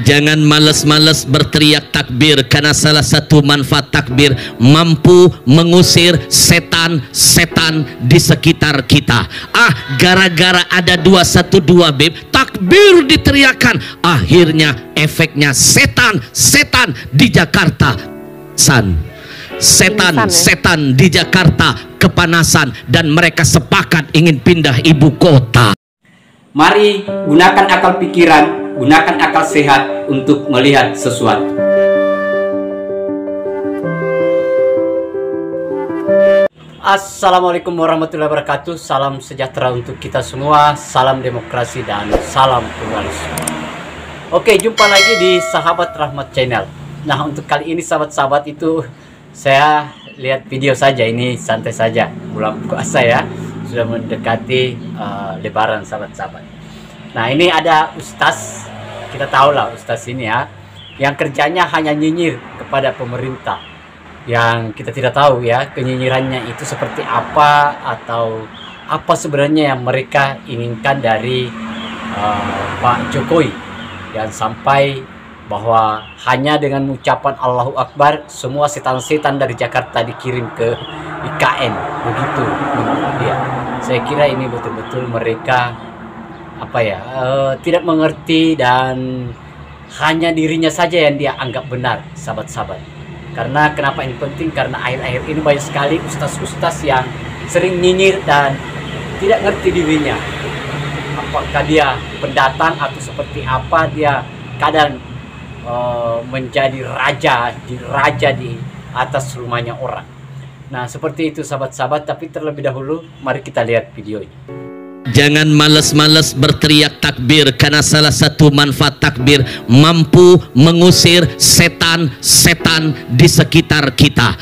Jangan malas-malas berteriak takbir, karena salah satu manfaat takbir mampu mengusir setan-setan di sekitar kita. Gara-gara ada 212 beb, takbir diteriakan, akhirnya efeknya setan-setan di Jakarta setan di Jakarta kepanasan dan mereka sepakat ingin pindah ibu kota. Mari gunakan akal pikiran, gunakan akal sehat untuk melihat sesuatu. Assalamualaikum warahmatullahi wabarakatuh. Salam sejahtera untuk kita semua. Salam demokrasi dan salam pluralisme. Oke, jumpa lagi di Sahabat Rahmat Channel. Nah, untuk kali ini sahabat-sahabat itu saya lihat video saja, ini santai saja. Bulan puasa ya, sudah mendekati lebaran sahabat-sahabat. Nah, ini ada ustaz, kita tahu lah ustaz ini ya, yang kerjanya hanya nyinyir kepada pemerintah. Yang kita tidak tahu ya, kenyinyirannya itu seperti apa, atau apa sebenarnya yang mereka inginkan dari Pak Jokowi. Dan sampai bahwa hanya dengan ucapan Allahu Akbar semua setan-setan dari Jakarta dikirim ke IKN, begitu menurut dia. Saya kira ini betul-betul mereka tidak mengerti, dan hanya dirinya saja yang dia anggap benar, sahabat-sahabat. Karena kenapa ini penting? Karena akhir-akhir ini banyak sekali ustaz-ustaz yang sering nyinyir dan tidak ngerti dirinya. Apakah dia pendatang atau seperti apa, dia kadang menjadi raja di atas rumahnya orang. Nah, seperti itu sahabat-sahabat, tapi terlebih dahulu mari kita lihat videonya. Jangan malas-malas berteriak takbir, karena salah satu manfaat takbir mampu mengusir setan-setan di sekitar kita.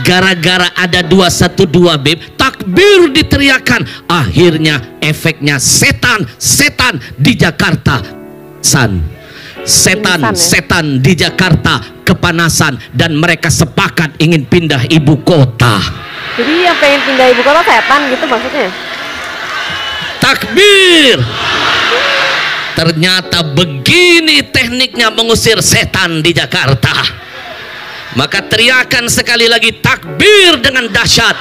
Gara-gara ada 212 beb, takbir diteriakan, akhirnya efeknya setan-setan di Jakarta setan di Jakarta kepanasan dan mereka sepakat ingin pindah ibu kota. Jadi yang pengen pindah ibu kota setan gitu maksudnya? Takbir. Ternyata begini tekniknya mengusir setan di Jakarta. Maka teriakan sekali lagi takbir dengan dahsyat.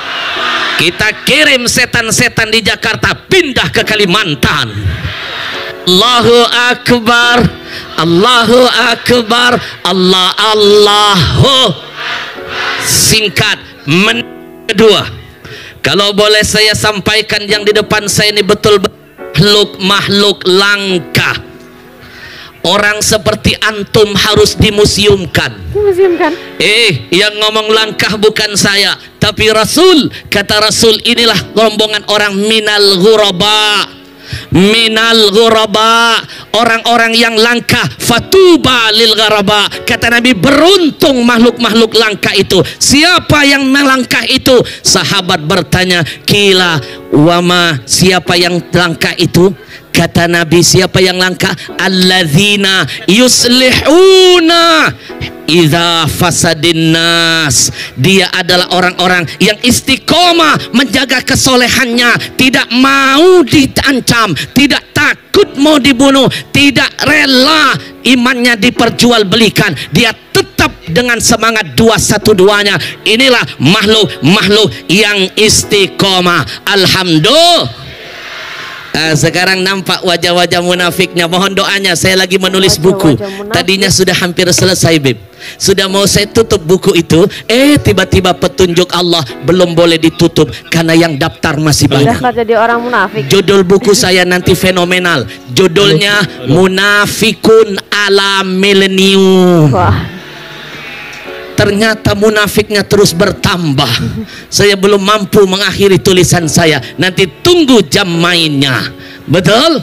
Kita kirim setan-setan di Jakarta pindah ke Kalimantan. Allahu Akbar, Allahu Akbar, Allahu. Singkat kedua. Kalau boleh saya sampaikan, yang di depan saya ini betul-betul makhluk langka. Orang seperti antum harus dimuseumkan. Yang ngomong langkah bukan saya, tapi Rasul. Kata Rasul, inilah rombongan orang minal ghuraba, orang-orang yang langka. Fatuba lil ghuraba. Kata Nabi, beruntung makhluk-makhluk langka itu. Siapa yang melangkah itu? Sahabat bertanya, kila wama, siapa yang langka itu? Kata Nabi, siapa yang langka? Alladzina yuslihuna idza fasadin nas. Dia adalah orang-orang yang istiqomah menjaga kesolehannya, tidak mau diancam, tidak takut mau dibunuh, tidak rela imannya diperjualbelikan. Dia tetap dengan semangat 212-nya. Inilah makhluk yang istiqomah. Alhamdulillah. Sekarang nampak wajah-wajah munafiknya. Mohon doanya, saya lagi menulis buku. Tadinya sudah hampir selesai beb, sudah mau saya tutup buku itu, tiba-tiba petunjuk Allah, belum boleh ditutup karena yang daftar masih banyak. Jadi orang munafik. Judul buku saya nanti fenomenal. Judulnya Munafikun ala Milenium. Ternyata munafiknya terus bertambah. Saya belum mampu mengakhiri tulisan saya. Nanti tunggu jam mainnya. Betul?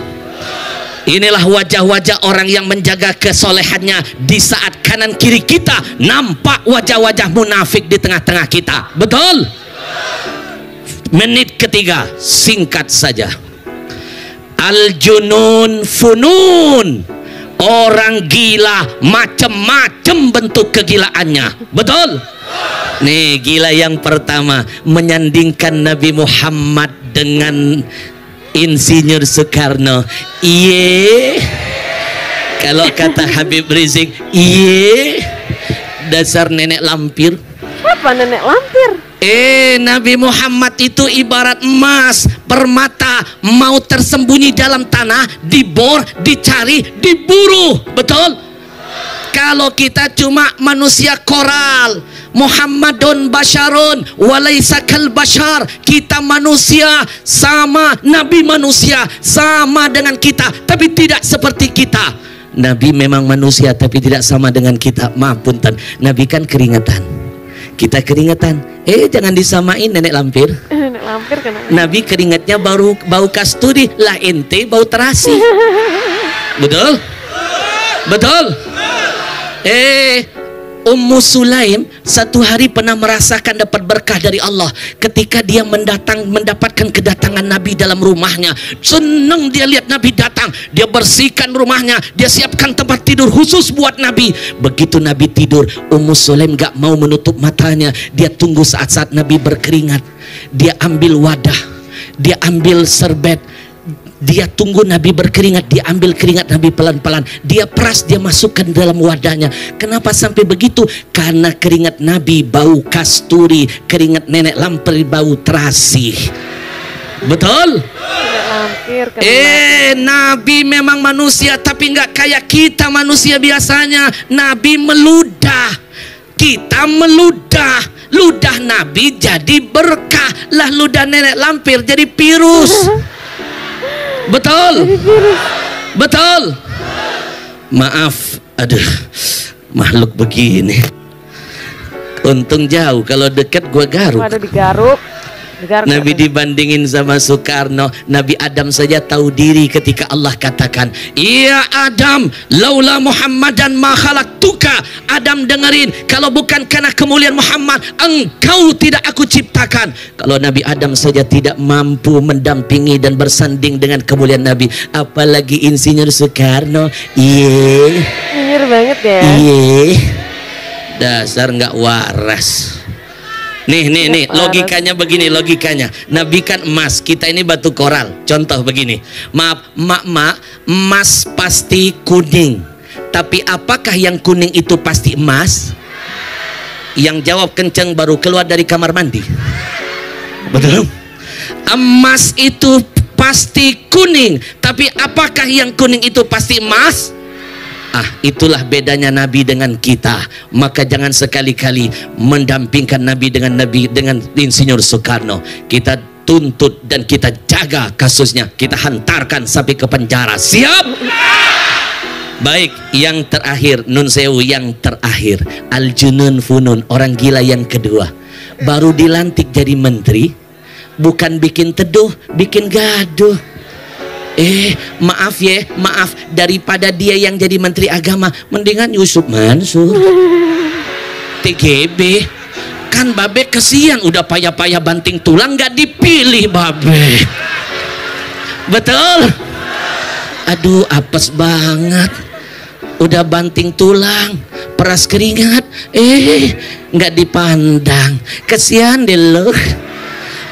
Inilah wajah-wajah orang yang menjaga kesolehannya. Di saat kanan kiri kita nampak wajah-wajah munafik di tengah-tengah kita. Betul? Menit ketiga, singkat saja. Al-junun funun. Orang gila macam-macam bentuk kegilaannya. Betul? Nih, gila yang pertama menyandingkan Nabi Muhammad dengan Insinyur Soekarno. Kalau kata Habib Rizik, iye, dasar nenek lampir. Siapa nenek lampir? Nabi Muhammad itu ibarat emas, permata, mau tersembunyi dalam tanah, dibor, dicari, diburu. Betul? Kalau kita cuma manusia koral, Muhammadun basyarun walaysa kal bashar, kita manusia sama, Nabi manusia sama dengan kita, tapi tidak seperti kita. Nabi memang manusia tapi tidak sama dengan kita. Maaf punten, Nabi kan keringetan, kita keringetan. Jangan disamain nenek lampir. Nenek lampir kenapa? Nabi keringatnya baru bau kasturi, lah ente bau terasi. Betul? Betul? Ummu Sulaim satu hari pernah merasakan dapat berkah dari Allah ketika dia mendapatkan kedatangan Nabi dalam rumahnya. Senang dia lihat Nabi datang, dia bersihkan rumahnya, dia siapkan tempat tidur khusus buat Nabi. Begitu Nabi tidur, Ummu Sulaim gak mau menutup matanya, dia tunggu saat-saat Nabi berkeringat. Dia ambil wadah, dia ambil serbet, dia tunggu Nabi berkeringat, dia ambil keringat Nabi pelan-pelan, dia peras, dia masukkan dalam wadahnya. Kenapa sampai begitu? Karena keringat Nabi bau kasturi, keringat nenek lampir bau terasi. Betul? Nenek lampir Nabi memang manusia tapi nggak kayak kita manusia biasanya. Nabi meludah, kita meludah. Ludah Nabi jadi berkah, lah ludah nenek lampir jadi virus. Betul? Betul? Maaf, aduh, makhluk begini. Untung jauh, kalau dekat gua garuk. Ada digaruk. Nabi dibandingin sama Soekarno. Nabi Adam saja tahu diri ketika Allah katakan, "Ya Adam, laula Muhammadan ma khalaqtuka." Adam dengerin, kalau bukan karena kemuliaan Muhammad, engkau tidak aku ciptakan. Kalau Nabi Adam saja tidak mampu mendampingi dan bersanding dengan kemuliaan Nabi, apalagi Insinyur Soekarno. Iye. Nyinyir banget ya. Iye. Dasar nggak waras. Nih, logikanya begini, logikanya. Nabi kan emas, kita ini batu koral. Contoh begini, maaf, mak, emas pasti kuning. Tapi apakah yang kuning itu pasti emas? Yang jawab kenceng baru keluar dari kamar mandi. Betul? Emas itu pasti kuning, tapi apakah yang kuning itu pasti emas? Itulah bedanya Nabi dengan kita. Maka jangan sekali-kali mendampingkan Nabi dengan Insinyur Soekarno. Kita tuntut dan kita jaga kasusnya, kita hantarkan sampai ke penjara. Siap? Baik, yang terakhir, Nun Sewu, yang terakhir, Al-Junun Funun, orang gila yang kedua. Baru dilantik jadi menteri, bukan bikin teduh, bikin gaduh. Maaf, daripada dia yang jadi menteri agama, mendingan Yusuf Mansur, TGB. Kan babe kesian, udah payah-payah banting tulang gak dipilih babe. Betul? Aduh, apes banget, udah banting tulang, peras keringat, gak dipandang, kesian deh lo.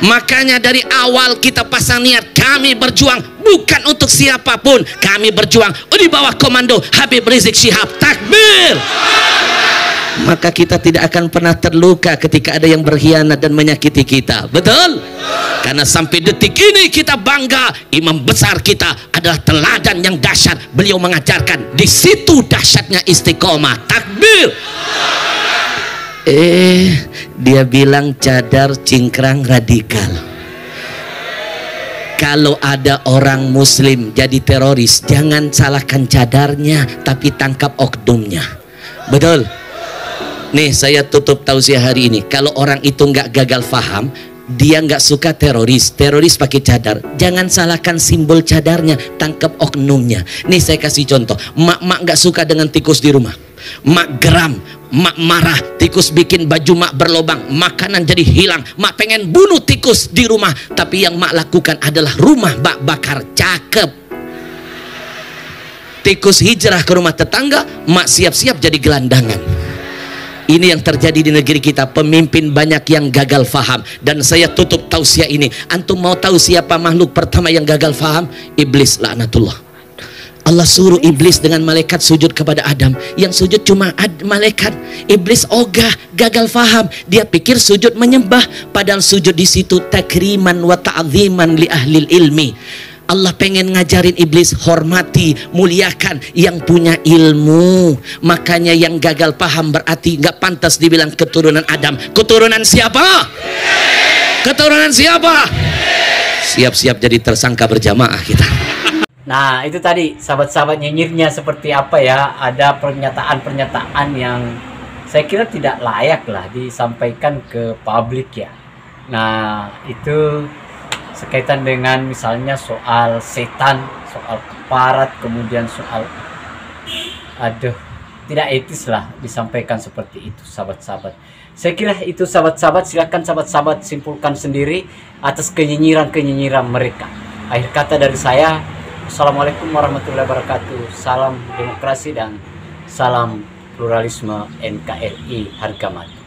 Makanya dari awal kita pasang niat, kami berjuang bukan untuk siapapun, kami berjuang di bawah komando Habib Rizik Syihab. Takbir. Maka kita tidak akan pernah terluka ketika ada yang berkhianat dan menyakiti kita. Betul? Karena sampai detik ini kita bangga, imam besar kita adalah teladan yang dahsyat. Beliau mengajarkan, di situ dahsyatnya istiqomah. Takbir. Dia bilang cadar cingkrang radikal. Kalau ada orang muslim jadi teroris, jangan salahkan cadarnya, tapi tangkap oknumnya. Betul? Nih, saya tutup tausiah hari ini. Kalau orang itu nggak gagal faham, dia nggak suka teroris pakai cadar, jangan salahkan simbol cadarnya, tangkap oknumnya. Nih saya kasih contoh, mak nggak suka dengan tikus di rumah, mak geram, mak marah, tikus bikin baju mak berlobang, makanan jadi hilang, mak pengen bunuh tikus di rumah, tapi yang mak lakukan adalah rumah mak bakar. Cakep. Tikus hijrah ke rumah tetangga, mak siap-siap jadi gelandangan. Ini yang terjadi di negeri kita, pemimpin banyak yang gagal faham. Dan saya tutup tausiah ini, antum mau tahu siapa makhluk pertama yang gagal faham? Iblis, laknatullah. Allah suruh iblis dengan malaikat sujud kepada Adam. Yang sujud cuma malaikat. Iblis ogah, gagal faham. Dia pikir sujud menyembah, padahal sujud di situ takriman wa ta'ziman li ahlil ilmi. Allah pengen ngajarin iblis, hormati, muliakan yang punya ilmu. Makanya yang gagal paham berarti nggak pantas dibilang keturunan Adam. Keturunan siapa? Keturunan siapa? Siap-siap jadi tersangka berjamaah kita. Nah, itu tadi sahabat-sahabat nyinyirnya seperti apa ya. Ada pernyataan-pernyataan yang saya kira tidak layak lah disampaikan ke publik ya. Nah, itu sekaitan dengan misalnya soal setan, soal keparat, kemudian soal tidak etis lah disampaikan seperti itu sahabat-sahabat. Saya kira itu sahabat-sahabat, silakan sahabat-sahabat simpulkan sendiri atas kenyinyiran-kenyinyiran mereka. Akhir kata dari saya, Assalamualaikum warahmatullahi wabarakatuh. Salam demokrasi dan salam pluralisme NKRI harga mati.